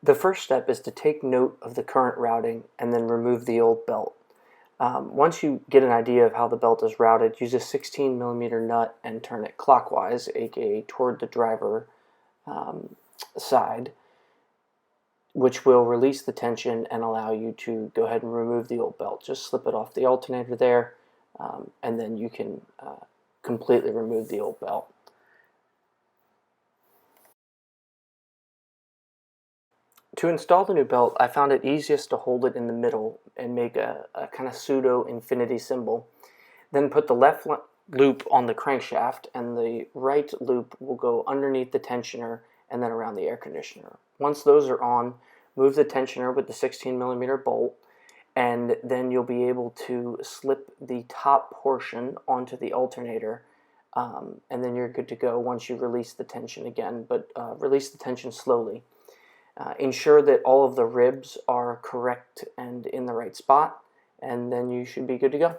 The first step is to take note of the current routing and then remove the old belt. Once you get an idea of how the belt is routed, use a 16mm nut and turn it clockwise, aka toward the driver side, which will release the tension and allow you to go ahead and remove the old belt. Just slip it off the alternator there, and then you can completely remove the old belt. To install the new belt, I found it easiest to hold it in the middle and make a kind of pseudo infinity symbol. Then put the left loop on the crankshaft, and the right loop will go underneath the tensioner and then around the air conditioner. Once those are on, move the tensioner with the 16mm bolt, and then you'll be able to slip the top portion onto the alternator, and then you're good to go once you release the tension again, but release the tension slowly. Ensure that all of the ribs are correct and in the right spot, and then you should be good to go.